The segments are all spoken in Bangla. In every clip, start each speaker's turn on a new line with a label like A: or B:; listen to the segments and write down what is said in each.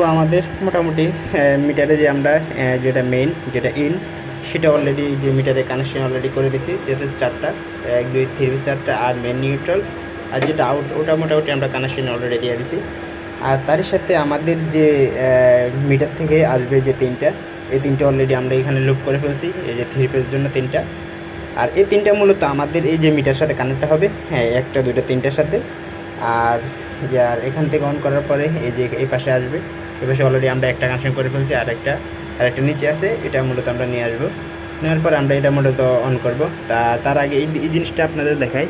A: তো আমাদের মোটামুটি মিটারে যে আমরা যেটা মেইন যেটা ইন সেটা অলরেডি যে মিটারে কানেকশন অলরেডি করে দিয়েছি, যেহেতু চারটা 1 2 3 4টা আর মেন নিউট্রাল, আর যেটা আউট ওটা মোটামুটি আমরা কানেকশন অলরেডি দিয়ে দিয়েছি। আর তারই সাথে আমাদের যে মিটার থেকে আসবে যে তিনটা, এই তিনটা অলরেডি আমরা এখানে লুপ করে ফেলছি, এই যে 3 পেজের জন্য তিনটা। আর এই তিনটা মূলত আমাদের এই যে মিটার সাথে কানেক্ট হবে, হ্যাঁ একটা দুটো তিনটার সাথে। আর এখান থেকে অন করার পরে এই যে এই পাশে আসবে, এই পাশে অলরেডি আমরা একটা কানেকশন করে ফেলছি, আর একটা নিচে আছে, এটা মূলত আমরা নিয়ে আসবো। নেওয়ার পর আমরা এটা মূলত অন করব। তার আগে এই জিনিসটা আপনাদের দেখাই।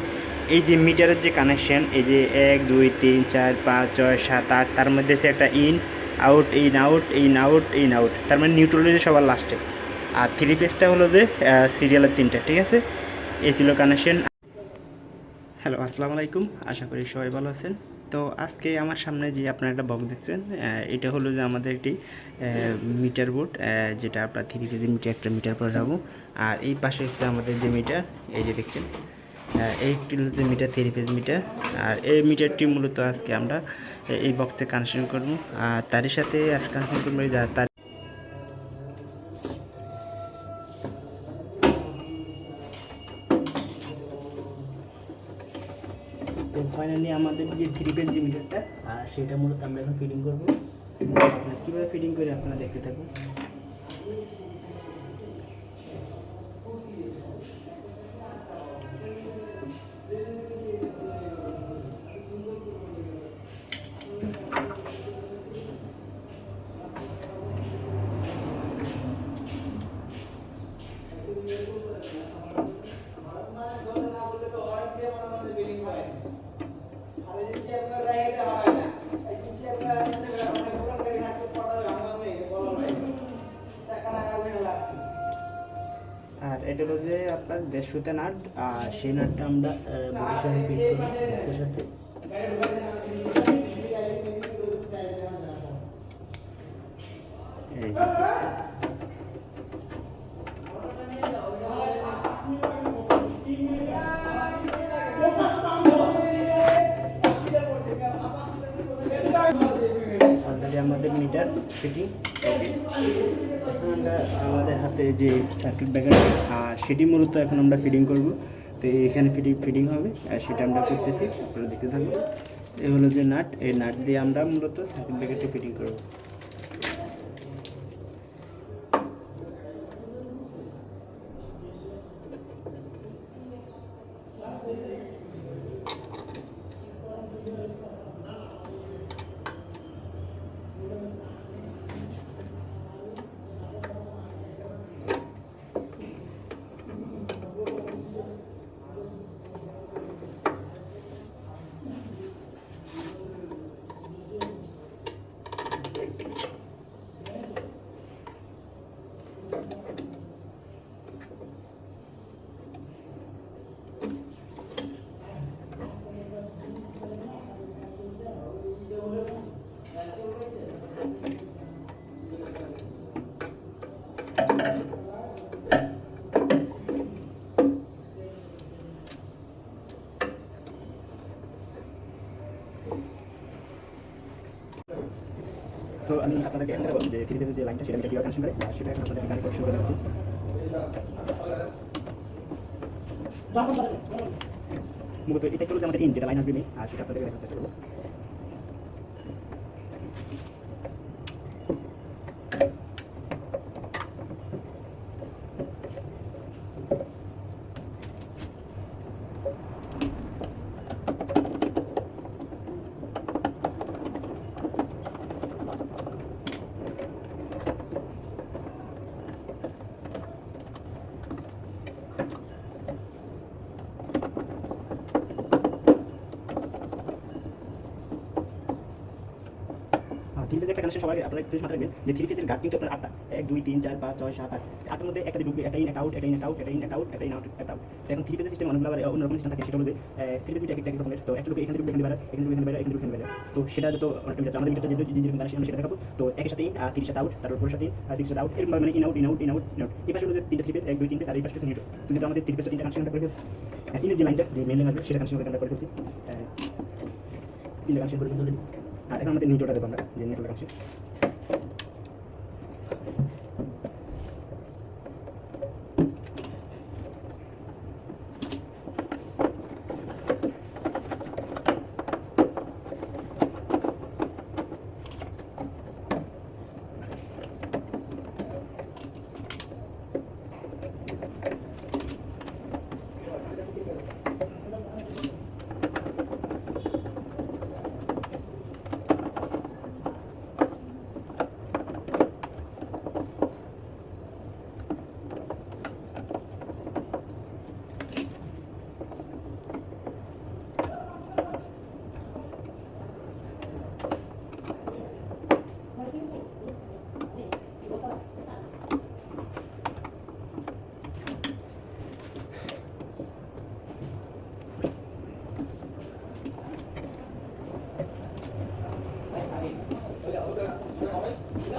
A: এই যে মিটারের যে কানেকশন, এই যে 1 2 3 4 5 6 7 8, তার মধ্যে আছে একটা in out in out in out in out, তার মানে নিউট্রাল যে সবার লাস্টে। আর 3 পেজটা হলো যে সিরিয়ালের তিনটা, ঠিক আছে। এই ছিল কানেকশন। হ্যালো, আসসালামু আলাইকুম, আশা করি সবাই ভালো আছেন। তো আজকে আমার সামনে যে আপনারা একটা বক্স দেখছেন, এটা হলো যে আমাদের একটি মিটার বোর্ড, যেটা আপনার 3 পেজের মিটার, একটা মিটার পরে যাবো। আর এই পাশে হচ্ছে আমাদের যে মিটার, এই যে দেখছেন, এইটি হলো যে মিটার, 3 পেজ মিটার। আর এই মিটারটি মূলত আজকে আমরা এই বক্সে কানেকশন করবো। আর তারই সাথে কানেকশন করবো তার তো ফাইনালি আমাদের যে 3 পেজ যে মিটারটা, সেটা মূলত আমরা এখন ফিটিং করবো। কীভাবে ফিটিং করে আপনারা দেখতে থাকুন। আর এটা হলো যে আপনার 150 নাট, আর সেই নাটটা আমরা বোর্ডের সাথে ফিট করবো, বক্সের সাথে। এই অলরেডি আমাদের মিটার ফিটিং এখন আমরা আমাদের হাতে যে সার্কিট ব্রেকার, সেটি মূলত এখন আমরা ফিটিং করব। তো এখানে ফিটিং হবে, আর সেটা আমরা করতেছি, আপনারা দেখতে থাকবো। এই হলো যে নাট, এই নাট দিয়ে আমরা মূলত সার্কিট ব্রেকারটি ফিটিং করব। তো আমি আপনাদেরকে একটা বলছি যে 3 পেজের যে লাইনটা, সেটা আমি কীভাবে কানেকশন করে, সেটা এখন আপনাদের এখানে শুরু করে দিচ্ছি। মূলত এটা হলো যে আমাদের ইন যেটা লাইন আসবে, আর সেটা আপনাদেরকে দেখাতে চেষ্টা করবো। থ্রি পেজের একটা কানেকশন সবাই আপনারা একটু মাথায় রাখবেন যে 3 পেজের গার্ড কিন্তু আপনার 8টা, 1 2 3 4 5 6 7 8, 8টার মধ্যে একটা ঢুকবে, একটা ইন একটা আউট, একটা ইন একটা আউট, একটা ইন একটা আউট, একটা ইন আউট, একটা আউট। এখন 3 পেজের সিস্টেম অনেকগুলো আবার অন্যরকম সিস্টেম থাকে, সেটা হলো যে 3 পেজ একটা রকমের। তো একটা ঢুকে এখানে ঢুকবে, এখানে বাইরে, এখানে ঢুকবে, এখানে বাইরে, এখানে ঢুকবে, এখানে বাইরে। তো সেটা যত অনেকটা আমাদের ভিতরে যেরকম কানেকশন আমরা সেটা দেখাবো। তো একের সাথে ইন, 3 সাথে আউট, তারপর 4 সাথে ইন, 6 সাথে আউট, এরকম মানে in out in out in out in out. এই পাশে হলো যে 3টা 3 পেজ, 1 2 3 পেজ, আর এই পাশে হচ্ছে নিউট্রাল। তো যেটা আমাদের 3 পেজটা 3টা কানেকশন করে ফেলছি। ইনের যে লাইনটা, যে মেইন লাইন আসবে, সেটা কানেকশন আমরা করে ফেলছি। 3টা কানেকশন করে ফেলছি অলরেডি। আর এখন আমাদের নিউট্রালটা দেবো আমরা, যে নিউট্রাল কানেকশন। তো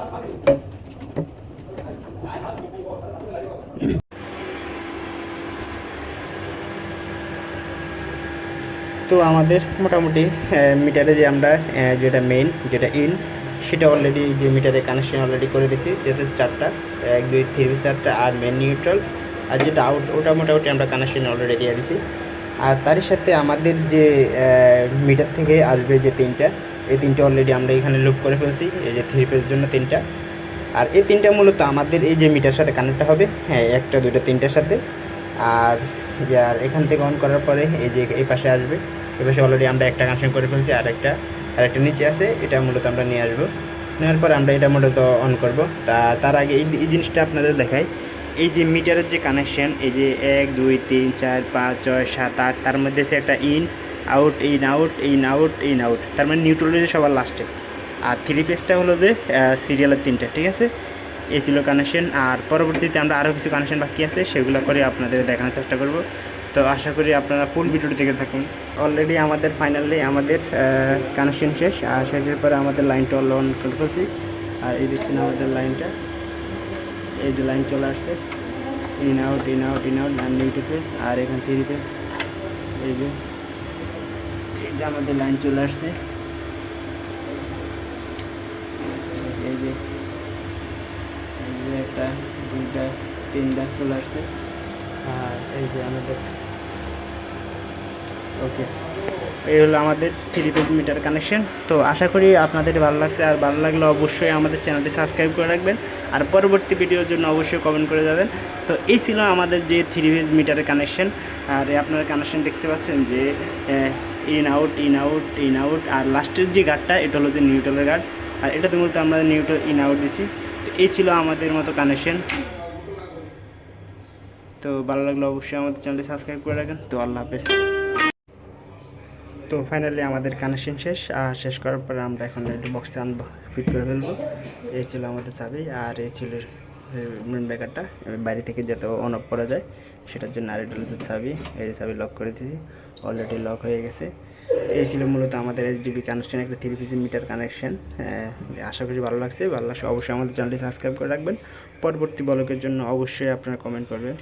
A: আমাদের মোটামুটি মিটারে যে আমরা যেটা মেইন যেটা ইন সেটা অলরেডি যে মিটারে কানেকশন অলরেডি করে দিয়েছি, যেহেতু চারটা 1 2 3 চারটা আর মেন নিউট্রাল, আর যেটা আউট ওটা মোটামুটি আমরা কানেকশন অলরেডি দিয়ে দিয়েছি। আর তারই সাথে আমাদের যে মিটার থেকে আসবে যে তিনটা, এই তিনটা অলরেডি আমরা এখানে লুপ করে ফেলছি, এই যে 3 পেজের জন্য তিনটা। আর এই তিনটা মূলত আমাদের এই যে মিটার সাথে কানেক্ট হবে, হ্যাঁ একটা দুইটা তিনটার সাথে। আর এখান থেকে অন করার পরে এই যে এই পাশে আসবে, এই পাশে অলরেডি আমরা একটা কানেকশন করে ফেলছি, আর একটা নিচে আছে, এটা মূলত আমরা নিয়ে আসবো। নেওয়ার পর আমরা এটা মূলত অন করব। তার আগে এই জিনিসটা আপনাদের দেখাই। এই যে মিটারের যে কানেকশন, এই যে 1 2 3 4 5 6 7 8, তার মধ্যে আছে একটা in out in out in out in out, তার মানে নিউট্রাল যে সবার লাস্টে। আর 3 পেজটা হলো যে সিরিয়ালের তিনটা, ঠিক আছে। এই ছিল কানেকশন। আর পরবর্তীতে আমরা আরও কিছু কানেকশন বাকি আছে, সেগুলো করে আপনাদের দেখানোর চেষ্টা করব। তো আশা করি আপনারা ফুল ভিডিওটি দেখে থাকুন। অলরেডি আমাদের ফাইনালি আমাদের কানেকশন শেষ, আর শেষের পরে আমাদের লাইনটা অন করে ফেলছি। আর এই দেখছেন আমাদের লাইনটা, এই যে লাইন চলে আসছে, in out in out in out, আর নিউট্রাল পেজ, আর এখানে 3 পেজ। এই যে আমাদের লাইন চলে আসছে, এই যে একটা দুইটা তিনটা চলে আসছে। আর এই যে আমাদের ওকে, এই হলো আমাদের 3 পেজ মিটার কানেকশন। তো আশা করি আপনাদের ভালো লাগছে, আর ভালো লাগলে অবশ্যই আমাদের চ্যানেলটি সাবস্ক্রাইব করে রাখবেন, আর পরবর্তী ভিডিওর জন্য অবশ্যই কমেন্ট করে যাবেন। তো এই ছিল আমাদের যে 3 পেজ মিটারের কানেকশন। আর আপনারা কানেকশন দেখতে পাচ্ছেন যে in out in out in out, আর লাস্টের যে গার্ডটা এটা হলো যে নিউট্রালের গার্ড, আর এটাতে মূলত আমরা নিউট্রাল ইন আউট দিছি। তো এই ছিল আমাদের মতো কানেকশন। তো ভালো লাগলে অবশ্যই আমাদের চ্যানেলটি সাবস্ক্রাইব করে রাখেন। তো আল্লাহ হাফেজ। তো ফাইনালি আমাদের কানেকশন শেষ, আর শেষ করার পরে আমরা এখন একটু বক্সে আনবো, ফিট করে ফেলবো। এই ছিল আমাদের চাবি, আর এই ছিল মেন ব্রেকারটা, বাইরে থেকে যাতে অন অফ করা যায় সেটার জন্য। আর এটা হলো চাবি, এই চাবি লক করে দিয়েছি, অলরেডি লক হয়ে গেছে। এই ছিল মূলত আমাদের এইচডিবি কানেকশন, একটা 3 পিসি মিটার কানেকশন। আশা করি ভালো লাগছে, ভালো লাগছে অবশ্যই আমাদের চ্যানেলটি সাবস্ক্রাইব করে রাখবেন। পরবর্তী ব্লগের জন্য অবশ্যই আপনারা কমেন্ট করবেন।